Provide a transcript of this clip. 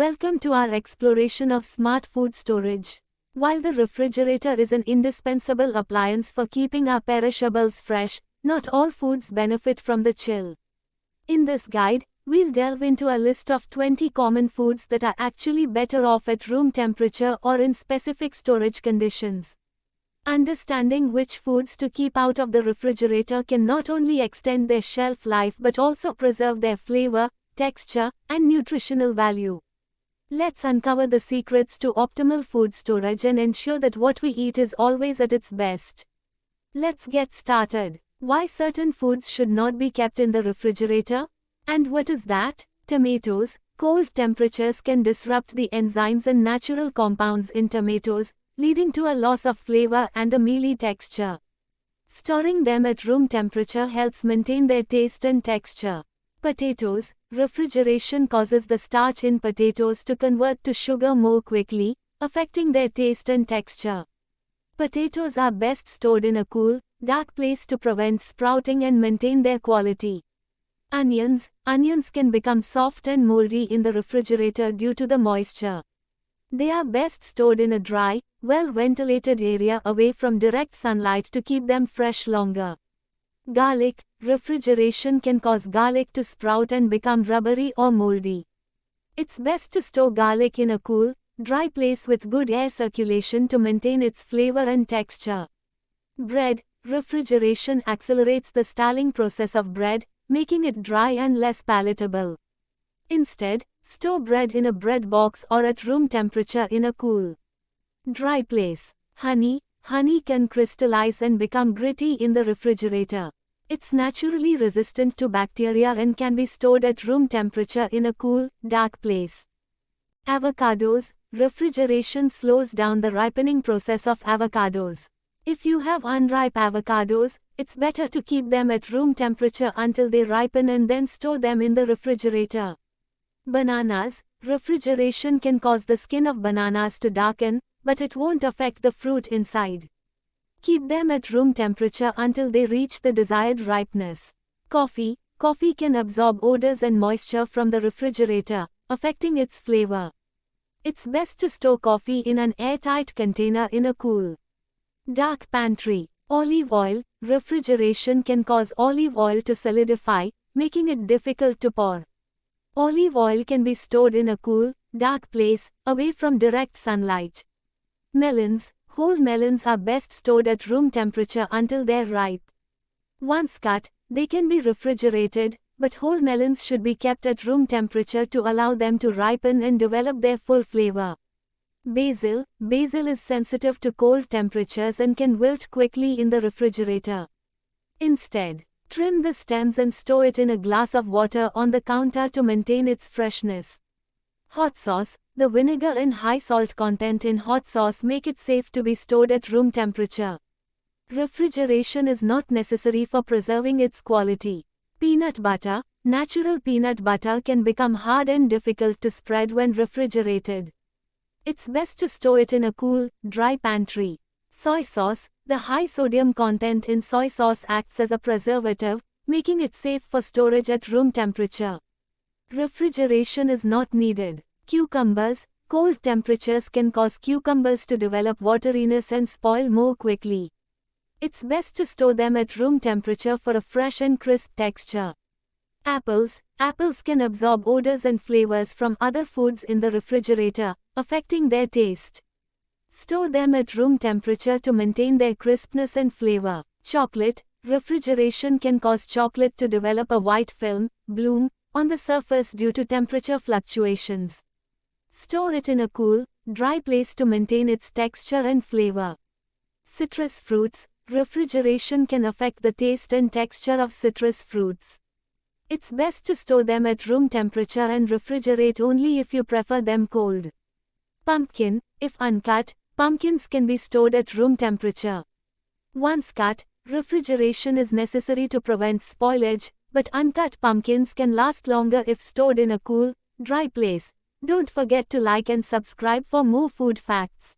Welcome to our exploration of smart food storage. While the refrigerator is an indispensable appliance for keeping our perishables fresh, not all foods benefit from the chill. In this guide, we'll delve into a list of 20 common foods that are actually better off at room temperature or in specific storage conditions. Understanding which foods to keep out of the refrigerator can not only extend their shelf life but also preserve their flavor, texture, and nutritional value. Let's uncover the secrets to optimal food storage and ensure that what we eat is always at its best. Let's get started. Why certain foods should not be kept in the refrigerator? And what is that? Tomatoes. Cold temperatures can disrupt the enzymes and natural compounds in tomatoes, leading to a loss of flavor and a mealy texture. Storing them at room temperature helps maintain their taste and texture. Potatoes. Refrigeration causes the starch in potatoes to convert to sugar more quickly, affecting their taste and texture. Potatoes are best stored in a cool, dark place to prevent sprouting and maintain their quality. Onions. Onions can become soft and moldy in the refrigerator due to the moisture. They are best stored in a dry, well-ventilated area away from direct sunlight to keep them fresh longer. Garlic. Refrigeration can cause garlic to sprout and become rubbery or moldy. It's best to store garlic in a cool, dry place with good air circulation to maintain its flavor and texture. Bread. Refrigeration accelerates the stalling process of bread, making it dry and less palatable. Instead, store bread in a bread box or at room temperature in a cool, dry place. Honey. Honey can crystallize and become gritty in the refrigerator. It's naturally resistant to bacteria and can be stored at room temperature in a cool, dark place. Avocados. Refrigeration slows down the ripening process of avocados. If you have unripe avocados, it's better to keep them at room temperature until they ripen and then store them in the refrigerator. Bananas. Refrigeration can cause the skin of bananas to darken, but it won't affect the fruit inside. Keep them at room temperature until they reach the desired ripeness. Coffee. Coffee can absorb odors and moisture from the refrigerator, affecting its flavor. It's best to store coffee in an airtight container in a cool, dark pantry. Olive oil. Refrigeration can cause olive oil to solidify, making it difficult to pour. Olive oil can be stored in a cool, dark place, away from direct sunlight. Melons. Whole melons are best stored at room temperature until they're ripe. Once cut, they can be refrigerated, but whole melons should be kept at room temperature to allow them to ripen and develop their full flavor. Basil. Basil is sensitive to cold temperatures and can wilt quickly in the refrigerator. Instead, trim the stems and store it in a glass of water on the counter to maintain its freshness. Hot sauce. The vinegar and high salt content in hot sauce make it safe to be stored at room temperature. Refrigeration is not necessary for preserving its quality. Peanut butter. Natural peanut butter can become hard and difficult to spread when refrigerated. It's best to store it in a cool, dry pantry. Soy sauce. The high sodium content in soy sauce acts as a preservative, making it safe for storage at room temperature. Refrigeration is not needed. Cucumbers. Cold temperatures can cause cucumbers to develop wateriness and spoil more quickly. It's best to store them at room temperature for a fresh and crisp texture. Apples. Apples can absorb odors and flavors from other foods in the refrigerator, affecting their taste. Store them at room temperature to maintain their crispness and flavor. Chocolate. Refrigeration can cause chocolate to develop a white film, bloom, on the surface due to temperature fluctuations. Store it in a cool, dry place to maintain its texture and flavor. Citrus fruits. Refrigeration can affect the taste and texture of citrus fruits. It's best to store them at room temperature and refrigerate only if you prefer them cold. Pumpkin. If uncut, pumpkins can be stored at room temperature. Once cut, refrigeration is necessary to prevent spoilage, but uncut pumpkins can last longer if stored in a cool, dry place. Don't forget to like and subscribe for more food facts.